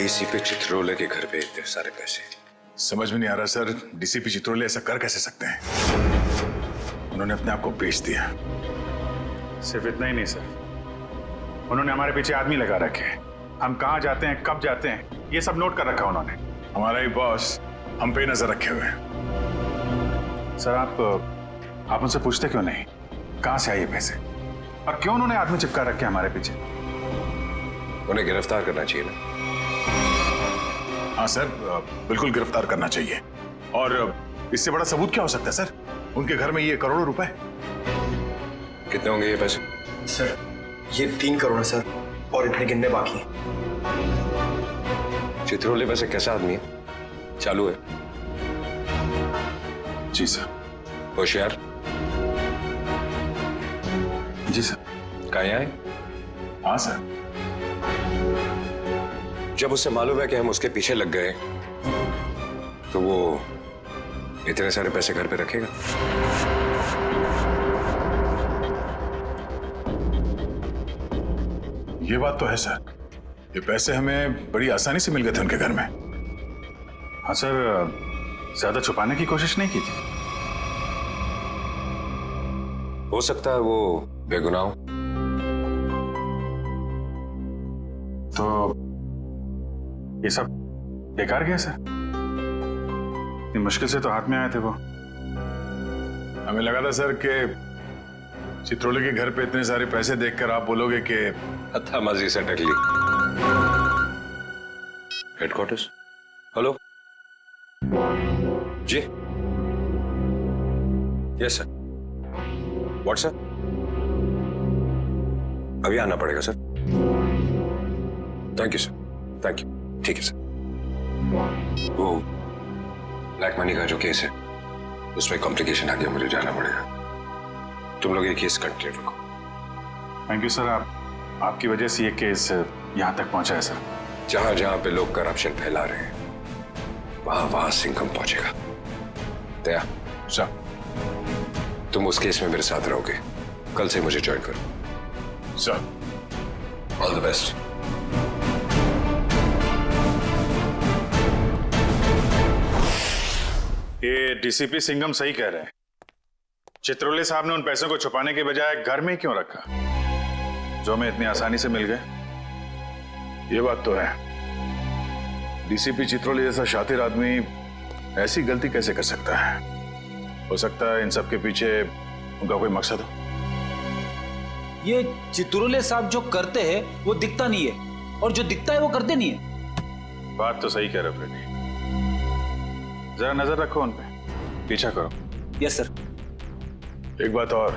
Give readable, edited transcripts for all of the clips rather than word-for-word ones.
DCP Chitrole के घर पे इतने सारे पैसे? समझ में नहीं आ रहा सर, डीसीपी चित्रोले ऐसा कर कैसे सकते हैं? उन्होंने अपने आप को बेच दिया। सिर्फ इतना ही नहीं सर, उन्होंने हमारे पीछे आदमी लगा रखे हैं। हम कहाँ जाते हैं, कब जाते हैं, ये सब नोट कर रखा उन्होंने। हमारा ही बॉस हम पे नजर रखे हुए हैं। सर आप उनसे पूछते क्यों नहीं कहाँ से आए ये पैसे, और क्यों उन्होंने आदमी चिपका रखे हमारे पीछे? उन्हें गिरफ्तार करना चाहिए ना? हाँ सर, बिल्कुल गिरफ्तार करना चाहिए। और इससे बड़ा सबूत क्या हो सकता है सर? उनके घर में ये करोड़ों रुपए। कितने होंगे ये पैसे? सर ये 3 करोड़ है सर, और इतने गिनने बाकी हैं। चित्रोले वैसे कैसा आदमी है? चालू है? जी सर। होशियार? जी सर। कहाँ आए? हाँ सर। जब उसे मालूम है कि हम उसके पीछे लग गए तो वो इतने सारे पैसे घर पे रखेगा? ये बात तो है सर, ये पैसे हमें बड़ी आसानी से मिल गए थे उनके घर में। हाँ सर, ज्यादा छुपाने की कोशिश नहीं की थी। हो सकता है वो बेगुनाह हो। तो ये सब बेकार गया सर? इतनी मुश्किल से तो हाथ में आए थे वो। हमें लगा था सर कि चित्रोले के घर पे इतने सारे पैसे देखकर आप बोलोगे कि हत्थामाजी से टकली। हेडक्वार्टर्स? हेलो जी। Yes sir. व्हाट्सएप? अभी आना पड़ेगा sir. Thank you sir, thank you. ठीक है सर। वो ब्लैक मनी का जो केस है उसमें कॉम्प्लिकेशन आ गया, मुझे जाना पड़ेगा। तुम लोग ये केस कंटिन्यू रखो। थैंक यू सर, आपकी वजह से ये केस यहाँ तक पहुंचा है सर। जहां जहां पे लोग करप्शन फैला रहे हैं वहां वहां सिंघम पहुंचेगा। दया सर, तुम उस केस में मेरे साथ रहोगे। कल से मुझे ज्वाइन करो। सर। All the best. ये डीसीपी सिंघम सही कह रहे हैं। चित्रोले साहब ने उन पैसों को छुपाने के बजाय घर में ही क्यों रखा, जो हमें इतनी आसानी से मिल गए? ये बात तो है, डीसीपी चित्रोले जैसा शातिर आदमी ऐसी गलती कैसे कर सकता है? हो सकता है इन सब के पीछे उनका कोई मकसद हो। ये चित्रोले साहब जो करते हैं वो दिखता नहीं है, और जो दिखता है वो करते नहीं है। बात तो सही कह रहे हो फ्रेडी, जरा नजर रखो उन पे, पीछा करो। Yes sir. एक बात और,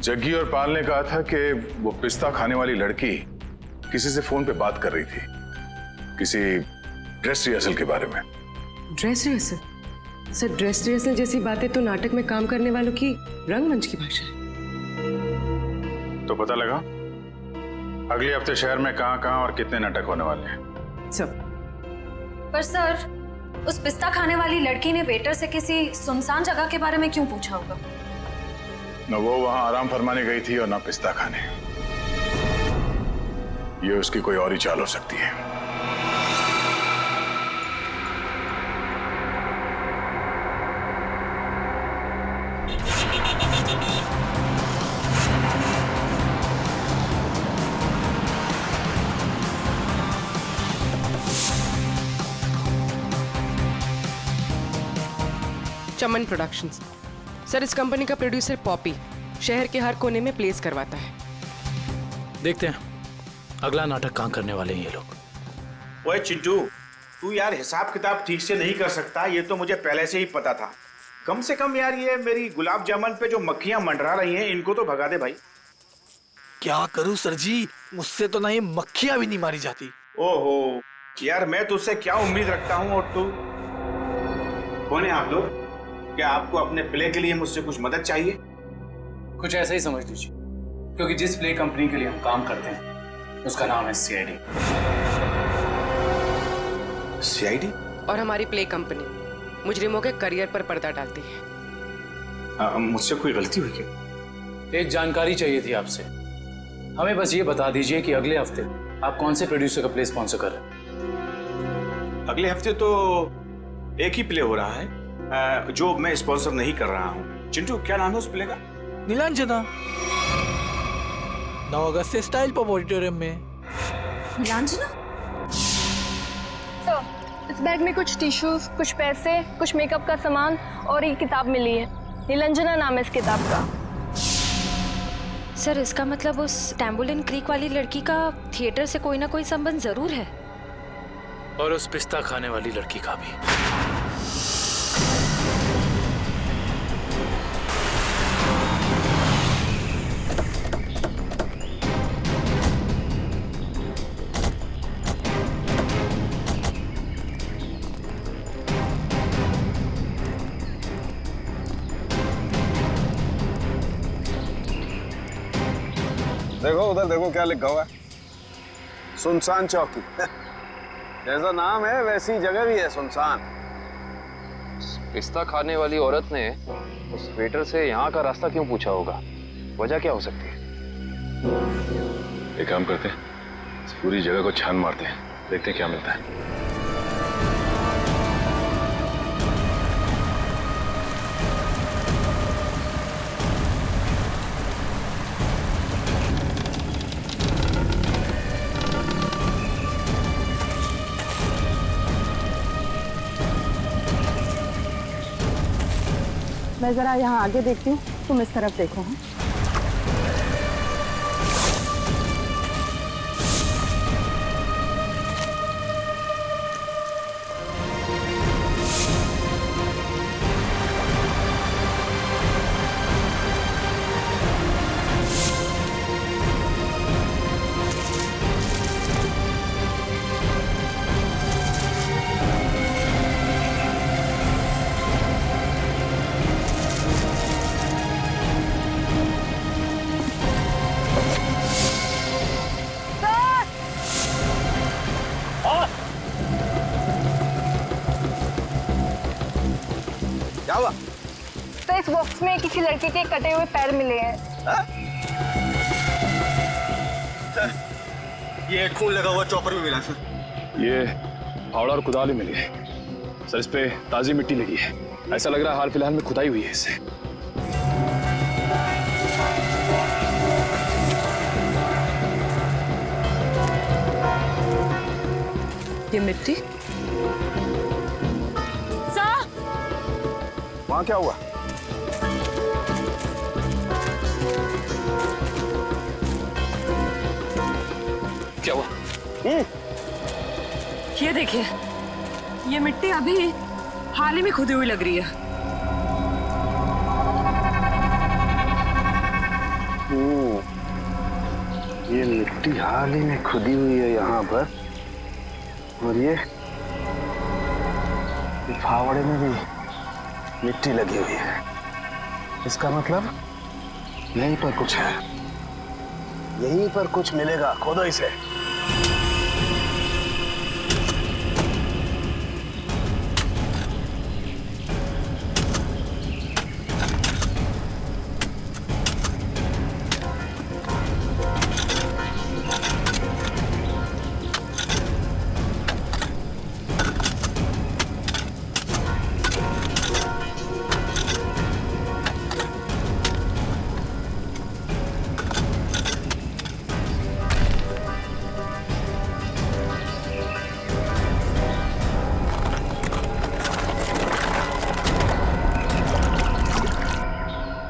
जग्गी और पाल ने कहा था कि वो पिस्ता खाने वाली लड़की किसी से फोन पे बात कर रही थी, किसी ड्रेस रिहर्सल के बारे में। Dress rehearsal? Sir dress rehearsal जैसी बातें तो नाटक में काम करने वालों की रंगमंच की भाषा है। तो पता लगा अगले हफ्ते शहर में कहां और कितने नाटक होने वाले हैं? सब। पर सर, उस पिस्ता खाने वाली लड़की ने वेटर से किसी सुनसान जगह के बारे में क्यों पूछा होगा? न वो वहां आराम फरमाने गई थी और न पिस्ता खाने। ये उसकी कोई और ही चाल हो सकती है। चमन प्रोडक्शंस। सर इस कंपनी का प्रोड्यूसर पॉपी शहर के हर कोने में प्लेस करवाता है। देखते हैं अगला नाटक कहाँ करने वाले हैं ये लोग। ओए चिंटू, तू यार हिसाब किताब ठीक से नहीं कर सकता, ये तो मुझे पहले से ही पता था। कम से कम यार ये मेरी गुलाब जामुन पे जो मक्खियां मंडरा रही हैं इनको तो भगा दे भाई। क्या करूं सर जी, मुझसे तो नहीं मक्खियां भी नहीं मारी जाती। ओहो यार, मैं तुझसे क्या उम्मीद रखता हूँ, और तू कौन है आप लोग? क्या आपको अपने प्ले के लिए मुझसे कुछ मदद चाहिए? कुछ ऐसा ही समझ लीजिए, क्योंकि जिस प्ले कंपनी के लिए हम काम करते हैं उसका नाम है सीआईडी। सीआईडी? और हमारी प्ले कंपनी मुजरिमों के करियर पर पर्दा डालती है। मुझसे कोई गलती हुई क्या? एक जानकारी चाहिए थी आपसे। हमें बस ये बता दीजिए कि अगले हफ्ते आप कौन से प्रोड्यूसर का प्ले स्पॉन्सर कर रहे हैं। अगले हफ्ते तो एक ही प्ले हो रहा है जो मैं स्पॉन्सर नहीं कर रहा हूँ। चिंटू, क्या नाम है उस प्ले का? नीलांजना। 9 अगस्त से स्टाइल पॉप ऑडिटोरियम में। नीलांजना? सर, इस बैग में कुछ टिश्यूज, कुछ पैसे, कुछ मेकअप का सामान और एक किताब मिली है। नीलांजना नाम है इस किताब का। सर, इसका मतलब उस टैम्बोलिन क्रीक वाली लड़की का थिएटर से कोई ना कोई संबंध जरूर है। और उस पिस्ता खाने वाली लड़की का भी। देखो उधर, देखो क्या लिखा हुआ है, सुनसान चौकी। जैसा नाम है वैसी जगह भी है, सुनसान। पिस्ता खाने वाली औरत ने उस वेटर से यहाँ का रास्ता क्यों पूछा होगा? वजह क्या हो सकती है? एक काम करते हैं, इस पूरी जगह को छान मारते हैं, देखते हैं क्या मिलता है। मैं जरा यहाँ आगे देखती हूँ, तुम इस तरफ देखो। क्या हुआ? सर, इस बॉक्स में किसी लड़के के कटे हुए पैर मिले हैं। ये खून लगा हुआ चॉपर भी मिला सर। ये फावड़ा और कुदाल ही मिली है सर, इस पे ताजी मिट्टी लगी है। ऐसा लग रहा है हाल फिलहाल में खुदाई हुई है इससे। ये मिट्टी सर, वहां क्या हुआ? क्या हुआ? ये देखिए, ये मिट्टी अभी हाल ही में खुदी हुई लग रही है। ये मिट्टी हाल ही में खुदी हुई है यहाँ पर, और ये फावड़े में भी मिट्टी लगी हुई है। इसका मतलब यहीं पर कुछ है, यहीं पर कुछ मिलेगा। खोदो इसे।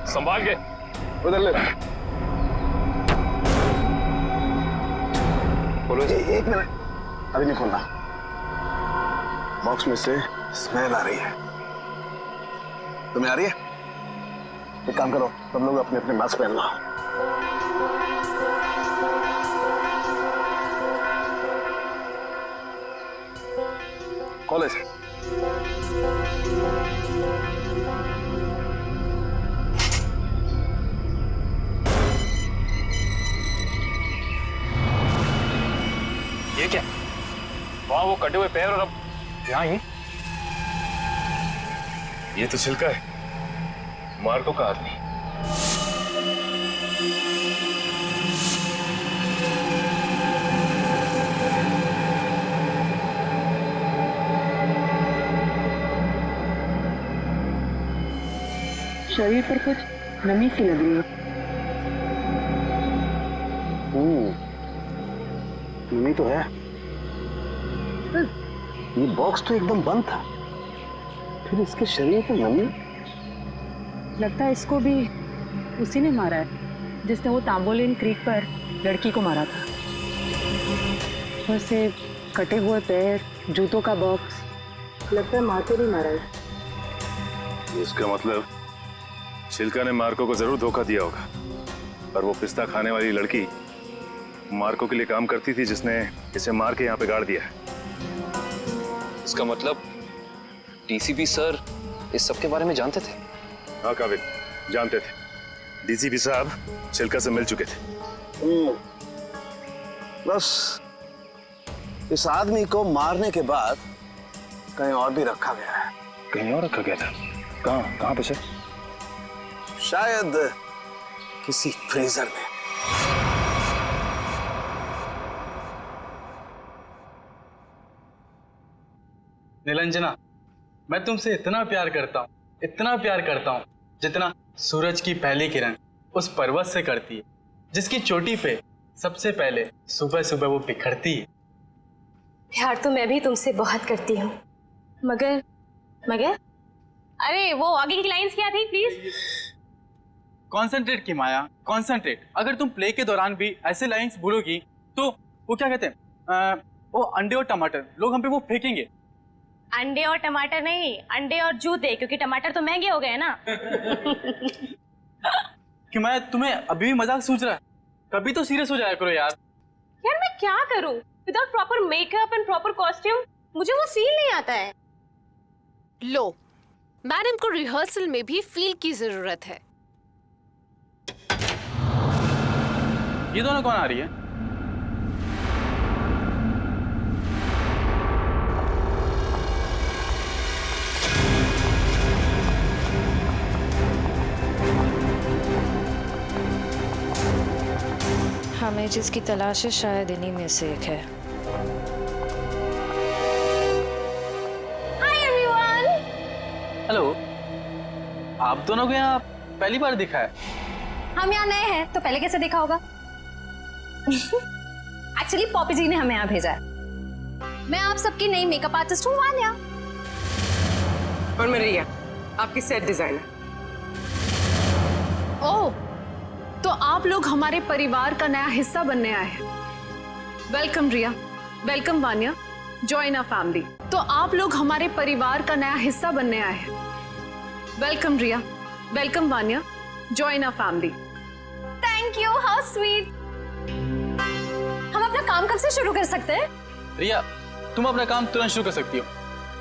संभाल के उधर ले। बोलो। एक मिनट, अभी नहीं खोलना। बॉक्स में से स्मेल आ रही है। तुम्हें आ रही है? एक काम करो, सब लोग अपने अपने मास्क पहन लो। कॉलेज ये क्या? वहां वो कटे हुए पैर और अब यहाँ ही। ये तो छिलका है मार्को का आदमी। शरीर पर कुछ नमी सी लग रही है। नमी तो है। ये बॉक्स तो एकदम बंद था, फिर इसके शरीर पर नमी। लगता है इसको भी उसी ने मारा है जिसने वो तांबोलिन क्रीक पर लड़की को मारा था। ऊपर से कटे हुए पैर, जूतों का बॉक्स, लगता है मार्को ने मारा है। इसका मतलब चिल्का ने मार्को को जरूर धोखा दिया होगा, पर वो पिस्ता खाने वाली लड़की मार्को के लिए काम करती थी जिसने इसे मार के यहाँ पे गाड़ दिया है। इसका मतलब डीसीपी सर इस सब के बारे में जानते थे? हाँ काबिल, जानते थे। डीसीपी साहब चिल्का से मिल चुके थे। बस इस आदमी को मारने के बाद कहीं और भी रखा गया है। कहीं और रखा गया था? कहाँ पे सर? शायद किसी फ्रीजर में। निलंजना, मैं तुमसे इतना प्यार करता हूँ जितना सूरज की पहली किरण उस पर्वत से करती है, जिसकी चोटी पे सबसे पहले सुबह सुबह वो बिखरती है। प्यार तो मैं भी तुमसे बहुत करती हूँ, मगर अरे वो आगे की लाइंस क्या थी प्लीज? कॉन्सेंट्रेट की माया, कॉन्सेंट्रेट। अगर तुम प्ले के दौरान भी ऐसे लाइंस भूलोगी तो वो क्या कहते हैं, वो अंडे और टमाटर लोग हम पे वो फेंकेंगे। अंडे और टमाटर नहीं, अंडे और जूते, क्योंकि टमाटर तो महंगे हो गए ना। कि मैं तुम्हें अभी भी मजाक सूझ रहा है? कभी तो सीरियस हो जाया करो यार। यार मैं क्या करूं without proper makeup and proper costume? मुझे वो फील नहीं आता है। लो, मैडम को रिहर्सल में भी फील की जरूरत है। ये दोनों कौन आ रही है? हमें जिसकी तलाश है शायद इन्हीं में से एक है। Hi everyone. हेलो, आप दोनों को यहाँ पहली बार दिखा है? हम यहाँ नए हैं तो पहले कैसे देखा होगा? एक्चुअली पॉपी जी ने हमें यहाँ भेजा है। मैं आप सबकी नई मेकअप आर्टिस्ट हूँ वान्या। और मैं रिया, आपकी सेट डिजाइनर। ओह, तो आप लोग हमारे परिवार का नया हिस्सा बनने आए हैं। Welcome Riya, welcome Vanya, join our family. तो आप लोग हमारे परिवार का नया हिस्सा बनने आए हैं। Welcome Riya, welcome Vanya, join our family. Thank you, how sweet. हम अपना काम कब से शुरू कर सकते हैं? रिया, तुम अपना काम तुरंत शुरू कर सकती हो,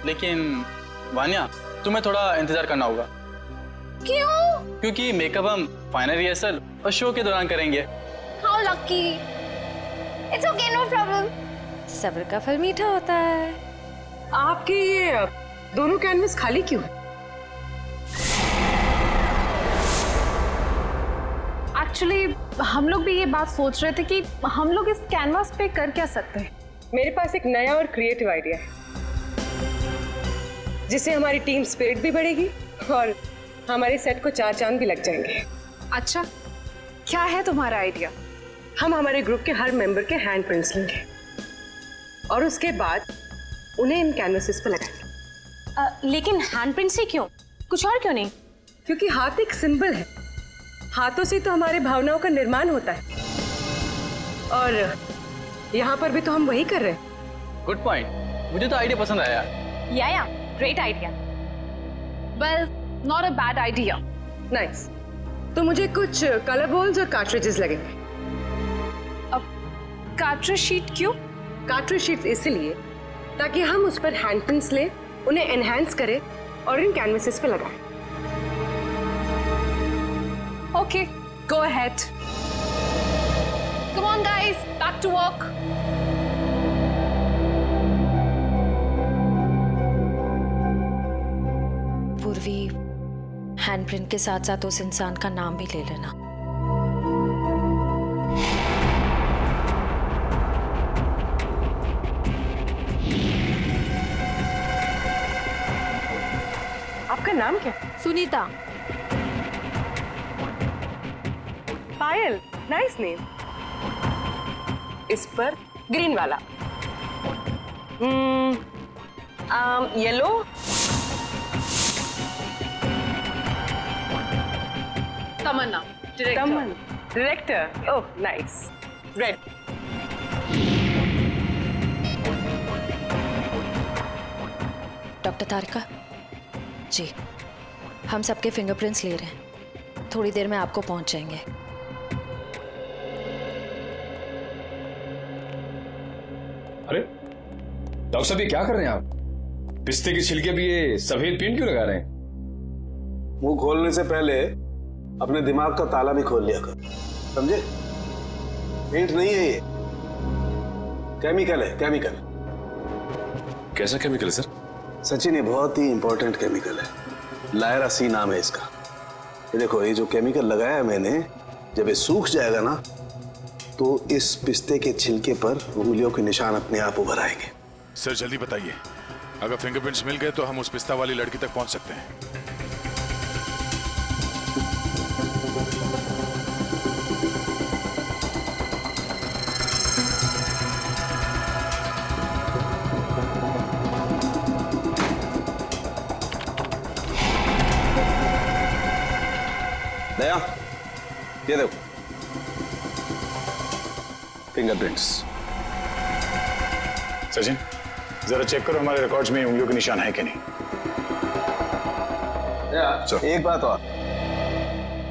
लेकिन वान्या तुम्हें थोड़ा इंतजार करना होगा। क्यों? क्योंकि मेकअप हम फाइनल रिहर्सल और शो के दौरान करेंगे। How lucky. It's okay, no problem. सब्र का फल मीठा होता है। आपके ये दोनों कैनवस खाली क्यों है? एक्चुअली हम लोग भी ये बात सोच रहे थे कि हम लोग इस कैनवास पे कर क्या सकते हैं। मेरे पास एक नया और क्रिएटिव आइडिया है, जिससे हमारी टीम स्पिरिट भी बढ़ेगी और हमारे सेट को 4 चांद भी लग जाएंगे। अच्छा, क्या है तुम्हारा आइडिया? हम हमारे ग्रुप के हर मेंबर के हैंड प्रिंट्स लेंगे और उसके बाद उन्हें इन कैनवसेस पर लगाएंगे। लेकिन हैंड प्रिंट्स ही क्यों? कुछ और क्यों नहीं? क्योंकि हाथ एक सिंबल है, हाथों से तो हमारे भावनाओं का निर्माण होता है और यहाँ पर भी तो हम वही कर रहे हैं। गुड पॉइंट, मुझे तो आइडिया पसंद आया। या great idea. Well, not a bad idea. Nice. तो मुझे कुछ कलर बॉल्स और कार्ट्रिजेस लगेंगे। अब कार्ट्रिज शीट क्यों? कार्ट्रिज शीट्स इसलिए ताकि हम उस पर हैंड प्रिंट्स लें, उन्हें एनहांस करें और इन कैनवसेस पे लगाएं। Okay, go ahead. Come on guys, back to work. Purvi, handprint के साथ साथ उस इंसान का नाम भी ले लेना। आपका नाम क्या? सुनीता। Daniel, nice name. इस पर ग्रीन वाला। Yellow. Tamanna, director. Oh nice. Red. Doctor Tarika ji, हम सबके फिंगरप्रिंट्स ले रहे हैं, थोड़ी देर में आपको पहुंच जाएंगे। अरे डॉक्टर साहब, ये क्या कर रहे हैं आप? पिस्ते के छिलके भी ये सफेद पेंट क्यों लगा रहे हैं? मुंह खोलने से पहले अपने दिमाग का ताला भी खोल लिया कर, समझे? पेंट नहीं है ये, केमिकल है, केमिकल। कैसा केमिकल है सर? सचिन, ये बहुत ही इंपॉर्टेंट केमिकल है, लायरा सी नाम है इसका। ये देखो, ये जो केमिकल लगाया है मैंने, जब ये सूख जाएगा ना तो इस पिस्ते के छिलके पर उंगलियों के निशान अपने आप उभर आएंगे। सर जल्दी बताइए, अगर फिंगरप्रिंट्स मिल गए तो हम उस पिस्ता वाली लड़की तक पहुंच सकते हैं। दया, ये देखो फिंगरप्रिंट्स। सचिन, जरा चेक करो हमारे रिकॉर्ड्स में उंगलियों के निशान है कि नहीं। एक बात और,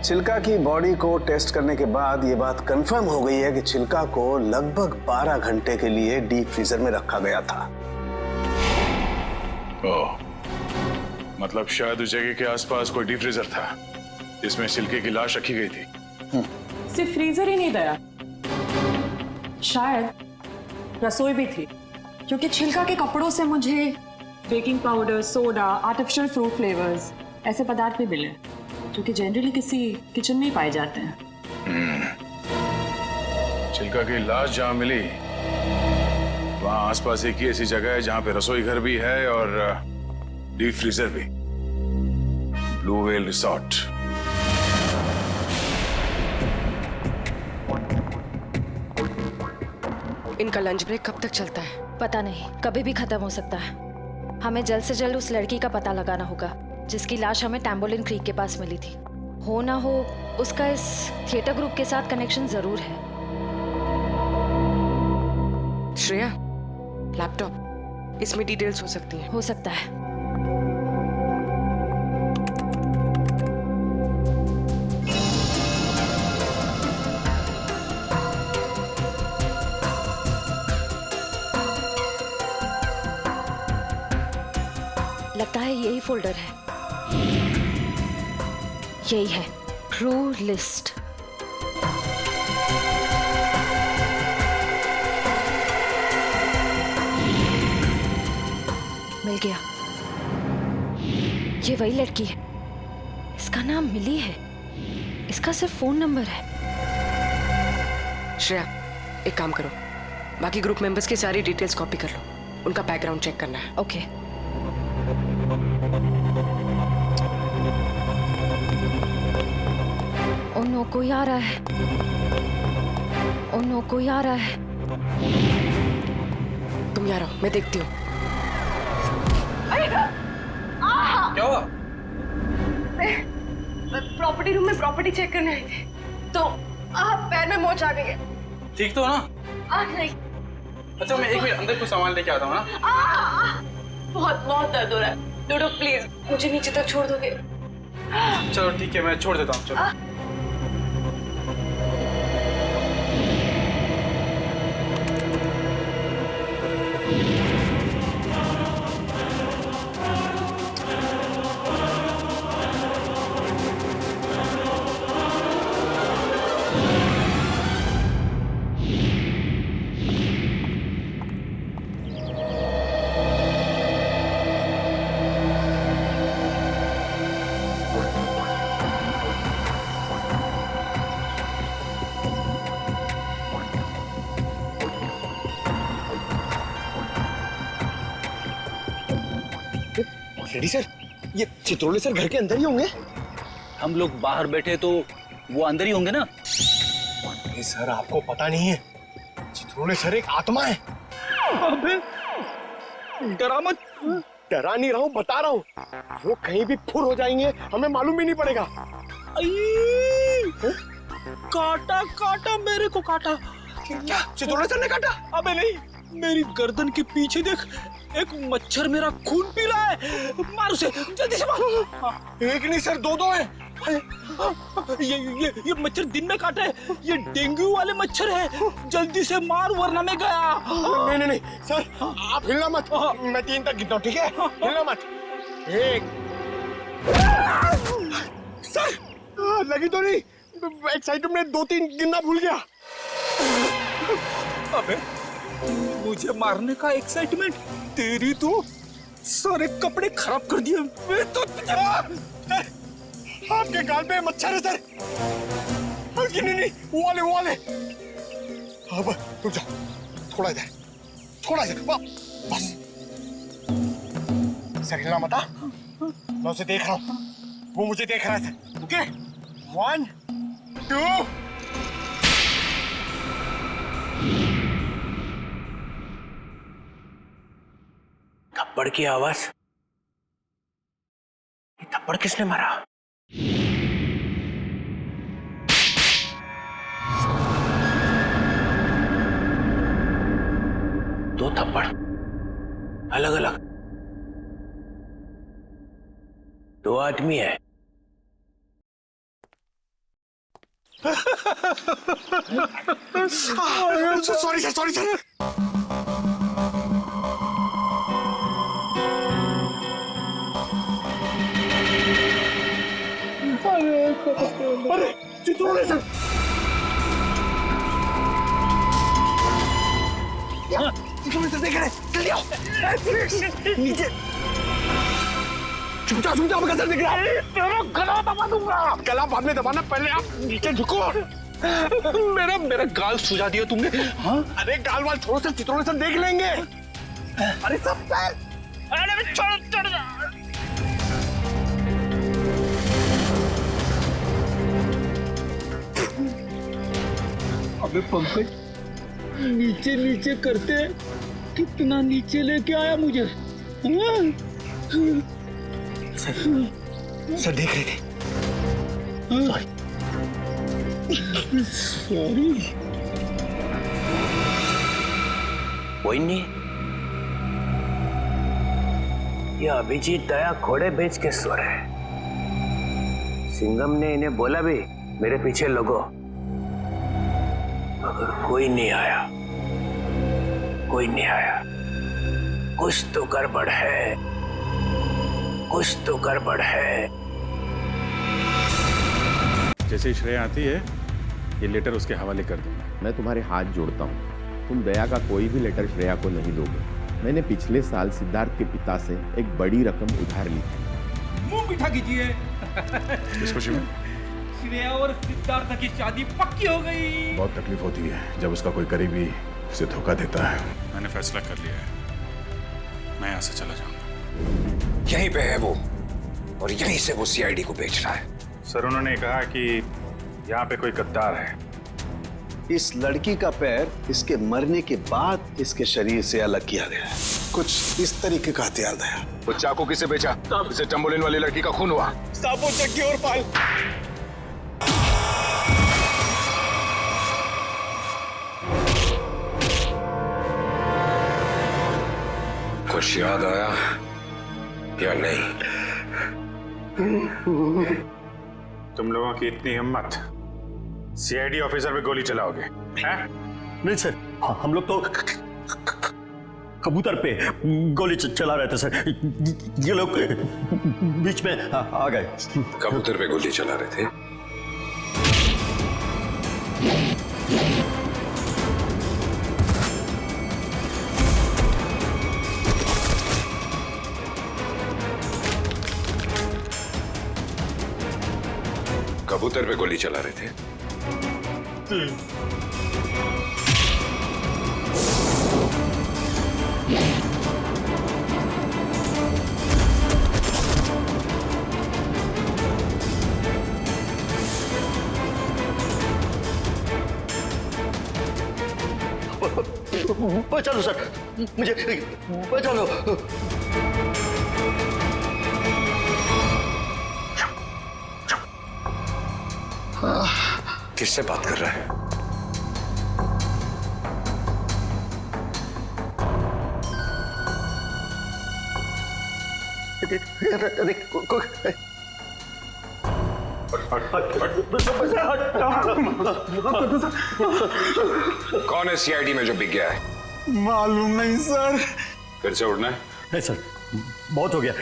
छिलका की बॉडी को टेस्ट करने के बाद ये बात कंफर्म हो गई है कि छिलका को लगभग 12 घंटे के लिए डीप फ्रीजर में रखा गया था। ओह, मतलब शायद उस जगह के आसपास कोई डीप फ्रीजर था जिसमें छिलके की लाश रखी गई थी। सिर्फ फ्रीजर ही नहीं दया, शायद रसोई भी थी, क्योंकि छिलका के कपड़ों से मुझे baking powder, soda, artificial fruit flavours ऐसे पदार्थ भी मिले जो कि जनरली किसी किचन में ही पाए जाते हैं। छिलका की लाश जहां मिली वहां आसपास एक ही ऐसी जगह है जहां पे रसोई घर भी है और डीप फ्रीजर भी, ब्लू व्हेल रिसोर्ट। इनका लंच ब्रेक कब तक चलता है? पता नहीं, कभी भी खत्म हो सकता है। हमें जल्द से जल्द उस लड़की का पता लगाना होगा जिसकी लाश हमें टैम्बोलिन क्रीक के पास मिली थी। हो ना हो उसका इस थिएटर ग्रुप के साथ कनेक्शन जरूर है। श्रेया, लैपटॉप, इसमें डिटेल्स हो सकती हैं। हो सकता है। लगता है यही फोल्डर है, यही है, ट्रू लिस्ट। मिल गया, ये वही लड़की है, इसका नाम मिली है, इसका सिर्फ फोन नंबर है। श्रेया, एक काम करो, बाकी ग्रुप मेंबर्स की सारी डिटेल्स कॉपी कर लो, उनका बैकग्राउंड चेक करना है। ओके। ओ नो, कोई आ रहा है। ओ नो, कोई आ रहा है। तुम यहाँ रहो, मैं देखती हूँ। क्या हुआ? प्रॉपर्टी रूम में प्रॉपर्टी चेक करने आई थी, तो पैर में मोच आ गई है। ठीक तो हो ना? नहीं। अच्छा, मैं एक मिनट अंदर कुछ सामान लेके आता हूँ ना। बहुत बहुत दर्द हो रहा है। डोडो प्लीज मुझे नीचे तक छोड़ दोगे? चलो ठीक है, मैं छोड़ देता हूँ। चलो। रेडी सर, ये चित्रोले सर घर के अंदर ही होंगे? हम लोग बाहर बैठे तो वो अंदर ही होंगे ना। ये सर आपको पता नहीं है, चित्रोले सर एक आत्मा है। अबे डरा मत। डरा नहीं रहा हूँ, बता रहा हूँ। वो कहीं भी फुर हो जाएंगे, हमें मालूम भी नहीं पड़ेगा। काटा काटा, मेरे को काटा। क्या चित्रोले सर ने काटा? अबे नहीं, मेरी गर्दन के पीछे देख, एक मच्छर मेरा खून पी रहा है। मार उसे, जल्दी से मार। एक नहीं सर, दो है। ये मच्छर दिन में काटे, ये डेंगू वाले मच्छर है। जल्दी से मार वरना मैं गया। नहीं सर, आप हिलना मत। मैं 3 तक गिनता हूँ, ठीक है? हिलना मत। 1 सर, लगी तो नहीं? एक्साइटमेंट में 2-3 गिनना भूल गया। अबे मुझे मारने का एक्साइटमेंट, तेरी तो सारे कपड़े खराब कर दिए। मैं तो आपके गाल पे मच्छर है सर। नहीं, वो वाले। अब रुक जाओ, थोड़ा इधर, बस। सर हिलना मत। मैं उसे देख रहा हूँ, वो मुझे देख रहा है। ओके, 1 2 थप्पड़ की आवाज। ये थप्पड़ किसने मारा? दो थप्पड़ अलग अलग, 2 आदमी है। Sorry sir. अरे चित्रोले सर, देख रहे, जल्दी आओ। नीचे चुपचाप मैं कसर दिख रहा है। तेरा गला दबा दूंगा। गला बाद में दबाना, पहले आप नीचे झुको। मेरा गाल सुझा दिया तुमने। हाँ? अरे गाल वाल छोड़ो सर, चित्रोले सर देख लेंगे। अरे सब छोड़। अबे पंकज, नीचे करते कितना नीचे लेके आया मुझे। सर देख रहे थे। सॉरी। कोई नहीं, ये अभिजीत दया घोड़े बेच के सो रहे। सिंघम ने इन्हें बोला भी मेरे पीछे लगो, मगर कोई नहीं आया। कुछ तो गड़बड़ है। जैसे ही श्रेया आती है, ये लेटर उसके हवाले कर दूंगा। मैं तुम्हारे हाथ जोड़ता हूँ, तुम दया का कोई भी लेटर श्रेया को नहीं दोगे। मैंने पिछले साल सिद्धार्थ के पिता से एक बड़ी रकम उधार ली थी। मुंह मीठा कीजिए। इस खुशी में श्रेया और सिद्धार्थ की शादी पक्की हो गई। बहुत तकलीफ होती है जब उसका कोई करीबी उसे धोखा देता है। मैंने फैसला कर लिया है, मैं यहाँ से चला जाऊंगा। यहीं पे है वो, और यहीं से वो सीआईडी को बेच रहा है। सर, उन्होंने कहा कि यहाँ पे कोई गद्दार है। इस लड़की का पैर इसके मरने के बाद इसके शरीर से अलग किया गया है। कुछ इस तरीके का हथियार दया। वो चाकू किसे बेचा? इसे टम्बोलिन वाली लड़की का खून हुआ। साबुत जग्गी और पाल। कुछ याद आया या नहीं? तुम लोगों की इतनी हिम्मत, सीआईडी ऑफिसर पे गोली चलाओगे? हैं? नहीं सर, हम लोग तो कबूतर पे गोली चला रहे थे सर। ये लोग बीच में आ गए। कबूतर पे गोली चला रहे थे? कबूतर पे गोली चला रहे थे? बचा लो सर, मुझे बचा लो। किससे बात कर रहा है? कौन है सीआईडी में जो बिक गया है? मालूम नहीं सर। फिर से उड़ना है? नहीं सर, बहुत हो गया,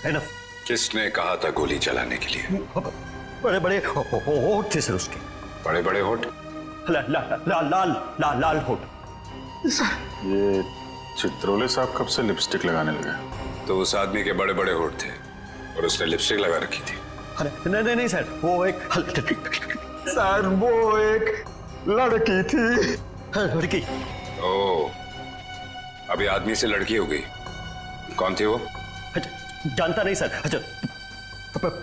एनफ। किसने कहा था गोली चलाने के लिए? बड़े बड़े होठ थे सर उसके। बड़े बड़े होठ? लाल होठ। ये चित्रोले साहब कब से लिपस्टिक लगाने लगे? तो उस आदमी के बड़े बड़े होठ थे और उसने लिपस्टिक लगा रखी थी। नहीं सर, वो एक सर, वो एक लड़की थी। लड़की? ओह, अभी आदमी से लड़की हो गई। कौन थी वो? जानता नहीं सर। अच्छा,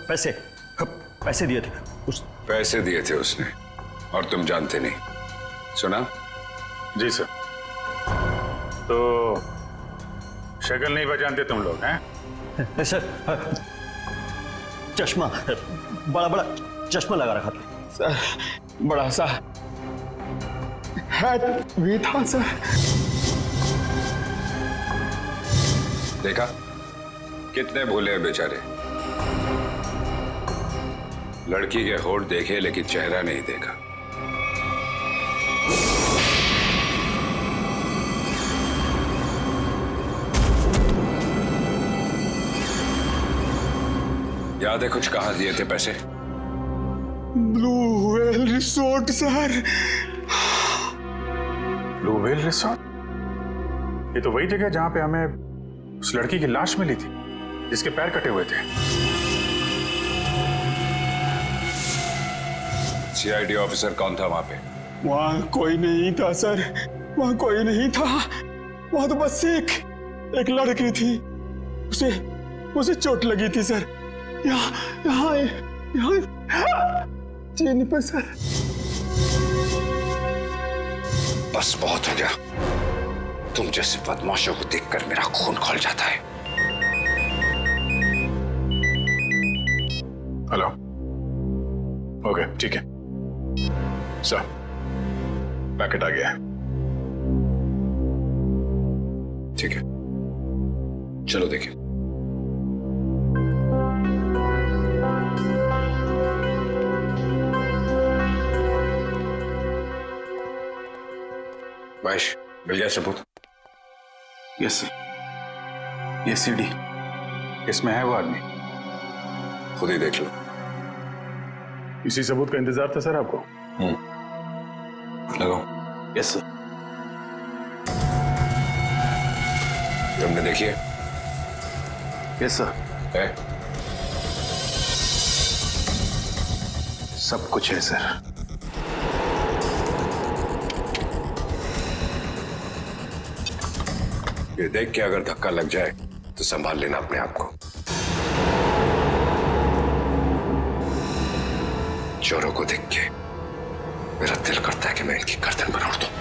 पैसे दिए थे पैसे दिए थे उसने और तुम जानते नहीं? सुना? जी सर। तो शक्ल नहीं पहचानते तुम लोग हैं? सर, चश्मा, बड़ा चश्मा लगा रखा था सर। बड़ा सा हैट भी था सर। देखा कितने भोले हैं बेचारे। लड़की के होठ देखे लेकिन चेहरा नहीं देखा। याद है कुछ? कहाँ दिए थे पैसे? Blue whale resort sir. Blue whale resort? ये तो वही जगह जहां पे हमें उस लड़की की लाश मिली थी जिसके पैर कटे हुए थे। सीआईडी ऑफिसर कौन था वहां पे? वहां कोई नहीं था सर, वहां कोई नहीं था। वहां तो बस एक लड़की थी, उसे चोट लगी थी सर। यहाँ चीन पे सर। बस बहुत हो गया। तुम जैसे बदमाशों को देखकर मेरा खून खौल जाता है। हेलो। ओके, ठीक है सर, पैकेट आ गया है। ठीक है, चलो देखिए। महेश, मिल गया सबूत? Yes sir. ये सीडी, इसमें है वो आदमी। खुद ही देख लो। इसी सबूत का इंतजार था सर आपको? लगाओ। Yes sir. तुमने देखी है? Yes sir. है? सब कुछ है सर। ये देख के अगर धक्का लग जाए तो संभाल लेना अपने आप को। चोरों को देख के मेरा दिल करता है कि मैं इनकी गर्दन पर उड़ दूं।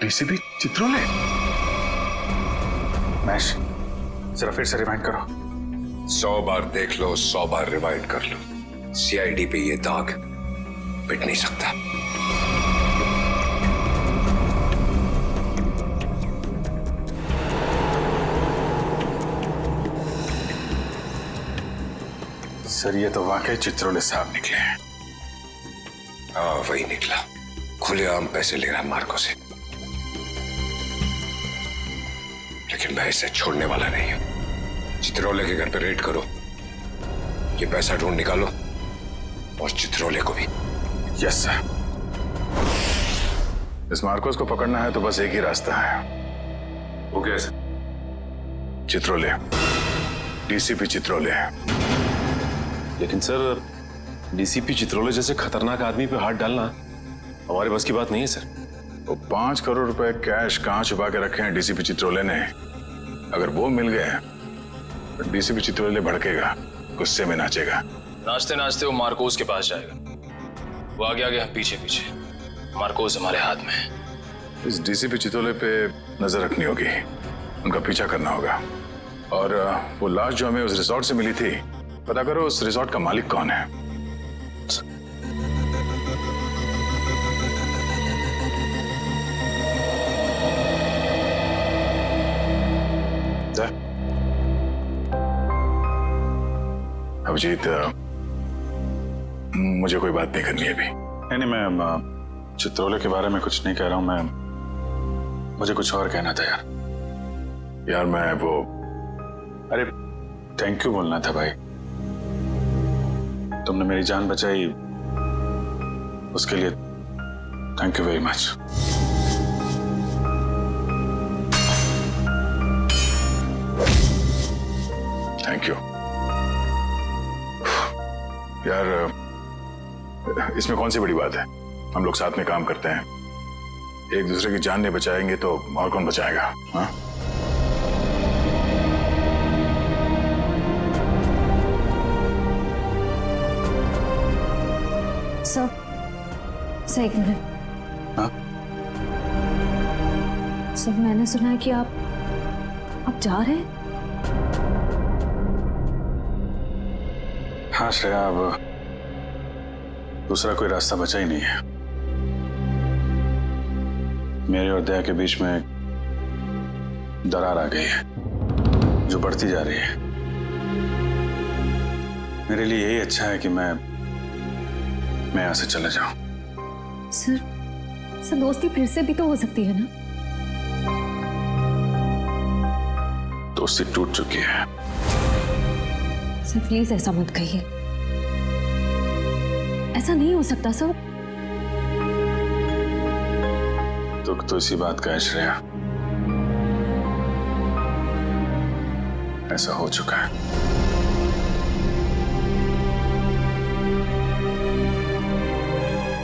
डीसीपी चित्रोले? महेश, जरा फिर से रिवाइंड करो। 100 बार देख लो, 100 बार रिवाइंड कर लो, सीआईडी पे ये दाग मिट नहीं सकता। सर, ये तो वाकई चित्रोले साहब निकले हैं। हाँ, वही निकला। खुलेआम पैसे ले रहा मार्को से। लेकिन मैं इसे छोड़ने वाला नहीं हूं। चित्रोले के घर पे रेड करो, ये पैसा ढूंढ निकालो और चित्रोले को भी। Yes sir. इस मार्कोस को पकड़ना है तो बस एक ही रास्ता है। वो कैसे? चित्रोले। डीसीपी चित्रोले है। लेकिन सर, डीसीपी चित्रोले जैसे खतरनाक आदमी पे हाथ डालना हमारे बस की बात नहीं है सर। वो 5 करोड़ रुपए कैश कहाँ छुपा के रखे हैं डीसीपी चित्रोले ने? अगर वो मिल गए तो डीसीपी चित्रोले भड़केगा, गुस्से में नाचेगा। नाचते नाचते वो मार्कोस के पास जाएगा। वो आगे आगे, हम पीछे पीछे। मार्कोस हमारे हाथ में है। इस डीसीपी चित्रोले पे नजर रखनी होगी, उनका पीछा करना होगा। और वो लाश जो हमें उस रिसोर्ट से मिली थी, पता करो उस रिसोर्ट का मालिक कौन है। अभिजीत, मुझे कोई बात नहीं करनी है अभी। नहीं, मैं चित्रोले के बारे में कुछ नहीं कह रहा हूं। मुझे कुछ और कहना था यार। मैं वो, अरे थैंक यू बोलना था भाई। तुमने मेरी जान बचाई, उसके लिए thank you very much. Thank you यार, इसमें कौन सी बड़ी बात है? हम लोग साथ में काम करते हैं, एक दूसरे की जान नहीं बचाएंगे तो और कौन बचाएगा? हाँ? सर एक मिनट। हाँ? सर, मैंने सुना है कि आप जा रहे हैं। हाँ श्रेया, अब दूसरा कोई रास्ता बचा ही नहीं है। मेरे और दया के बीच में दरार आ गई है जो बढ़ती जा रही है। मेरे लिए यही अच्छा है कि मैं यहां से चला जाऊं। सर दोस्ती फिर से भी तो हो सकती है ना? दोस्ती टूट चुकी है। सर प्लीज ऐसा मत कहिए, ऐसा नहीं हो सकता सर। दुख तो इसी बात का है श्रेया, ऐसा हो चुका है।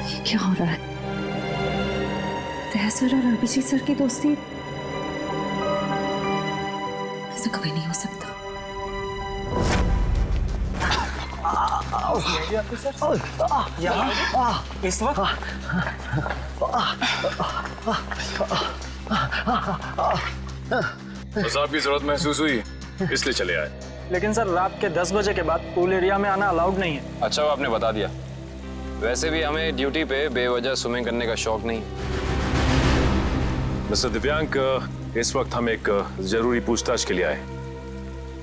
ये क्या हो रहा है? दया सर और अभिजीत सर की दोस्ती, ऐसा कभी नहीं हो सकता। इस वक्त तो साहब की जरूरत महसूस हुई, इसलिए चले आए। लेकिन सर, रात के 10 बजे के बाद पूल एरिया में आना अलाउड नहीं है। अच्छा वो आपने बता दिया। वैसे भी हमें ड्यूटी पे बेवजह स्विमिंग करने का शौक नहीं। मिस्टर दिव्यांक, इस वक्त हम एक जरूरी पूछताछ के लिए आए।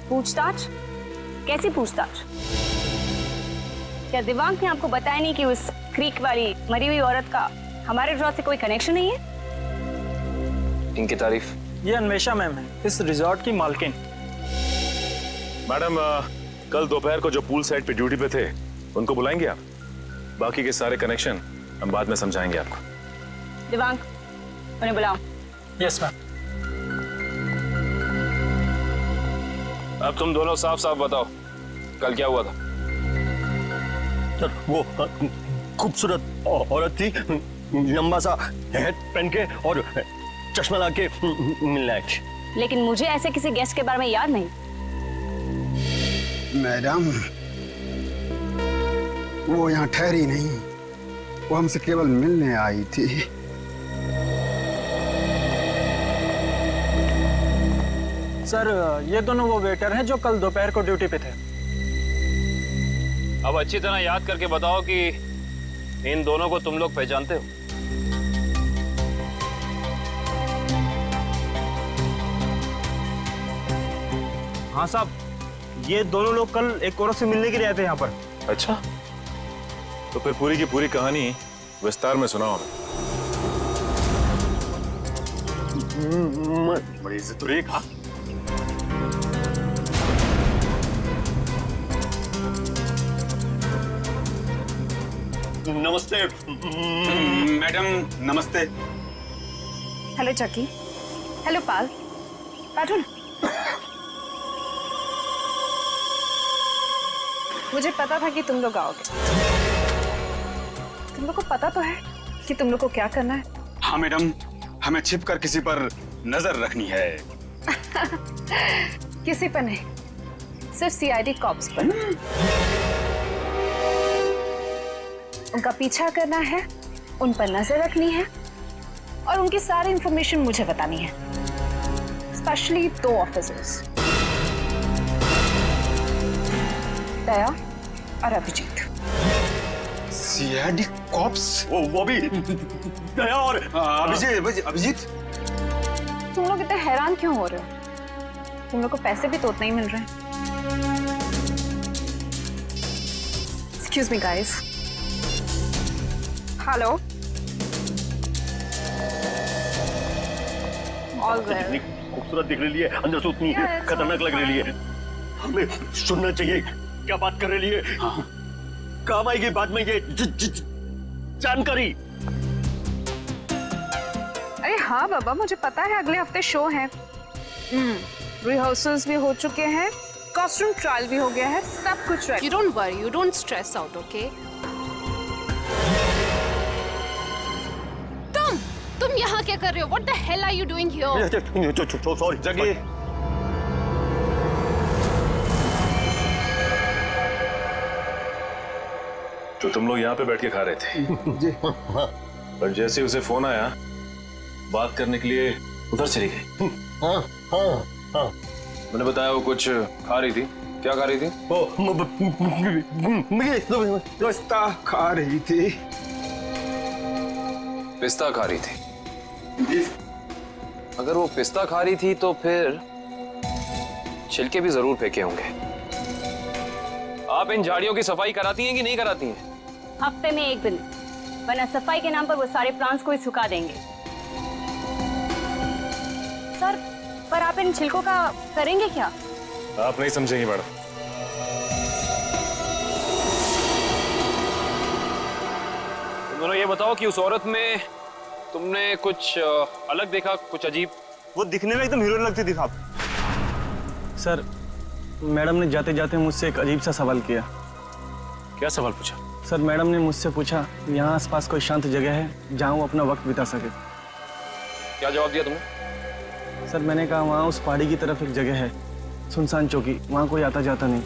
पूछताछ? कैसी पूछताछ? क्या दिव्यांक ने आपको बताया नहीं कि उस क्रीक वाली मरी हुई औरत का हमारे रिजॉर्ट से कोई कनेक्शन नहीं है? इनकी तारीफ? ये अन्वेषा मैम है, इस रिजॉर्ट की मालकिन। मैडम, कल दोपहर को जो पूल साइड पे ड्यूटी पे थे, उनको बुलाएंगे आप? बाकी के सारे कनेक्शन हम बाद में समझाएंगे आपको। दिव्यांक, उन्हें बुलाओ। Yes ma'am. अब तुम दोनों साफ साफ बताओ, कल क्या हुआ था? सर, वो खूबसूरत औरत थी, लंबा सा हेड पहन के और चश्मा लगा के मिलने आई थी। लेकिन मुझे ऐसे किसी गेस्ट के बारे में याद नहीं। मैडम, वो यहाँ ठहरी नहीं, वो हमसे केवल मिलने आई थी। सर, ये दोनों वो वेटर हैं जो कल दोपहर को ड्यूटी पे थे। अब अच्छी तरह याद करके बताओ कि इन दोनों को तुम लोग पहचानते हो? हाँ साहब, ये दोनों लोग कल एक औरत से मिलने के लिए आए थे यहाँ पर। अच्छा, तो फिर पूरी की पूरी कहानी विस्तार में सुनाओ। बड़ी इज्जत हो रही है। नमस्ते मैडम, नमस्ते। हेलो चक्की। हेलो पाल, बैठो ना। मुझे पता था कि तुम लोग आओगे। तुम लोग को पता तो है कि तुम लोग को क्या करना है? हाँ मैडम, हमें छिप कर किसी पर नजर रखनी है। किसी पर नहीं, सिर्फ सीआईडी कॉप्स पर। उनका पीछा करना है, उन पर नजर रखनी है और उनकी सारी इंफॉर्मेशन मुझे बतानी है, स्पेशली 2 ऑफिसर्स, दया और अभिजीत। CID cops? वो भी दया और अभिजीत? तुम लोग इतने हैरान क्यों हो रहे हो? तुम लोग को पैसे भी तो उतने ही मिल रहे हैं। Excuse me guys. हेलो। जितनी खूबसूरत दिख रही है अंदर से उतनी खतरनाक लग रही है। हमें सुनना चाहिए क्या बात कर रही है। काम आएगी बाद में ये जानकारी। अरे हाँ बाबा, मुझे पता है अगले हफ्ते शो है। रिहर्सल्स भी हो चुके हैं, कॉस्ट्यूम ट्रायल भी हो गया है, सब कुछ ready. You don't worry, you don't stress out, okay? तुम यहाँ क्या कर रहे हो? What the hell are you doing here? Sorry जगी। तो तुम लोग यहाँ पे बैठ के खा रहे थे? जी। पर जैसे उसे फोन आया, बात करने के लिए उधर चली गई। हाँ। मैंने बताया वो कुछ खा रही थी। क्या खा रही थी? पिस्ता खा रही थी। पिस्ता खा रही थी? अगर वो पिस्ता खा रही थी तो फिर छिलके भी जरूर फेंके होंगे। आप इन झाड़ियों की सफाई कराती हैं कि नहीं कराती हैं? हफ्ते में 1 दिन, वरना सफाई के नाम पर वो सारे प्लांट्स को ही सुखा देंगे। सर, पर आप इन छिलकों का करेंगे क्या? आप नहीं समझेंगी मैडम। तुम दोनों ये बताओ कि उस औरत में तुमने कुछ अलग देखा, कुछ अजीब? वो दिखने में एकदम हीरोइन लगती थी साहब। सर, मैडम ने जाते जाते मुझसे एक अजीब सा सवाल किया। क्या सवाल पूछा? सर, मैडम ने मुझसे पूछा यहाँ आसपास कोई शांत जगह है जहाँ वो अपना वक्त बिता सके। क्या जवाब दिया तुमने? सर, मैंने कहा वहाँ उस पहाड़ी की तरफ एक जगह है, सुनसान चौकी, वहाँ कोई आता जाता नहीं।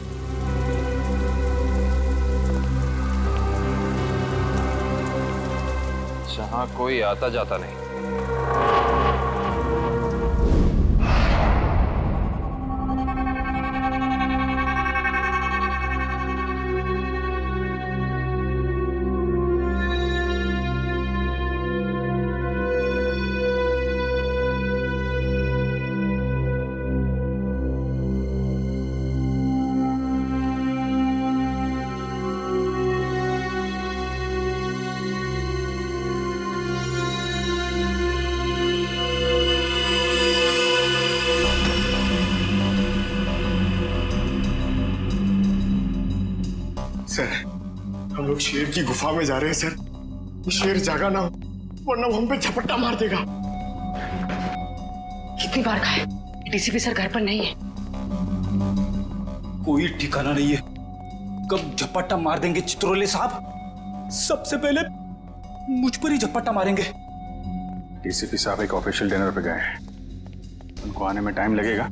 जहाँ कोई आता जाता नहीं। सर, हम लोग शेर की गुफा में जा रहे हैं सर। ये शेर जागा ना हो, वरना वो हम पे झपट्टा मार देगा। कितनी बार कहा है, डीसीपी सर घर पर नहीं है। कोई ठिकाना नहीं है, कब झपट्टा मार देंगे चित्रोले साहब। सबसे पहले मुझ पर ही झपट्टा मारेंगे। डीसीपी साहब एक ऑफिशियल डिनर पे गए हैं, उनको आने में टाइम लगेगा,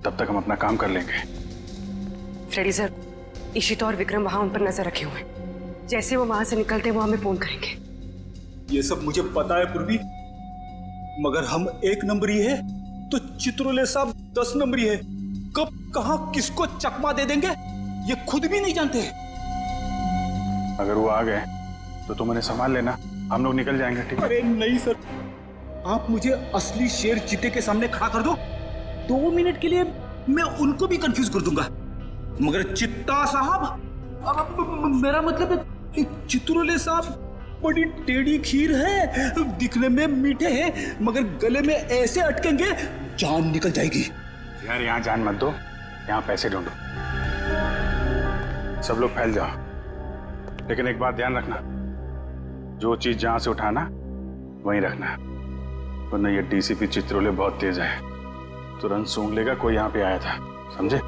तब तक हम अपना काम कर लेंगे। फ्रेडी सर, इशिता और विक्रम वहां उन पर नजर रखे हुए हैं। जैसे वो वहां से निकलते वो हमें फोन करेंगे। ये सब मुझे पता है पूर्वी, मगर हम 1 नंबरी है तो चित्रोले साहब 10 नंबरी है। कब कहां किसको चकमा दे देंगे ये खुद भी नहीं जानते। अगर वो आ गए तो तुम उन्हें संभाल लेना, हम लोग निकल जाएंगे। ठीक है? अरे नहीं सर, आप मुझे असली शेर चीते के सामने खड़ा कर दो, 2 मिनट के लिए मैं उनको भी कंफ्यूज कर दूंगा। मगर चित्ता साहब, मेरा मतलब है चित्रोले साहब बड़ी टेढ़ी खीर है, दिखने में मीठे हैं मगर गले में ऐसे अटकेंगे जान निकल जाएगी। यार यहाँ जान मत दो, यहाँ पैसे ढूंढो। सब लोग फैल जाओ, लेकिन एक बात ध्यान रखना, जो चीज जहां से उठाना वहीं रखना, वरना ये डीसीपी चित्रोले बहुत तेज है, तुरंत सूंघ लेगा कोई यहाँ पे आया था। समझे?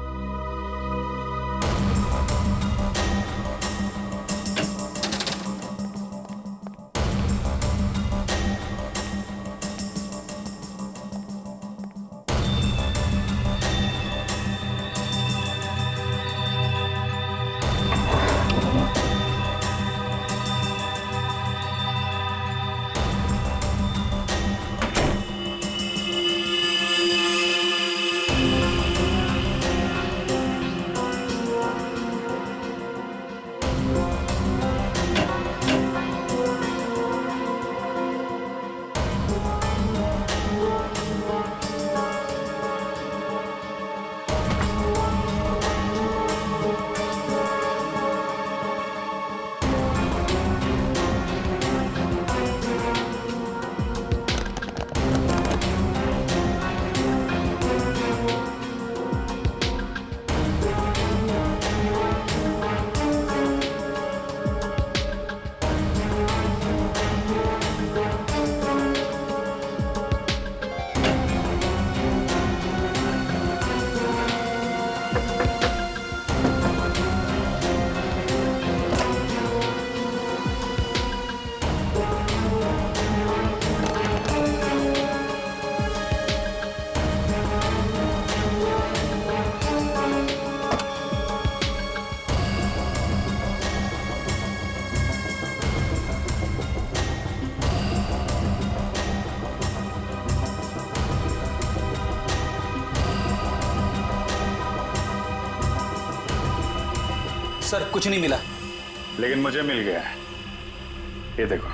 सर कुछ नहीं मिला। लेकिन मुझे मिल गया है, ये देखो।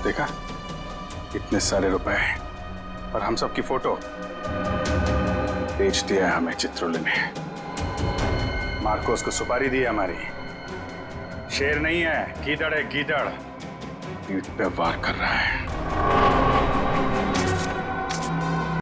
देखा, इतने सारे रुपए और हम सब की फोटो बेच दिया है हमें चित्रोले ने। मार्कोस को सुपारी दी है हमारी। शेर नहीं है, गीदड़ है, गीदड़। पीठ पे वार कर रहा है।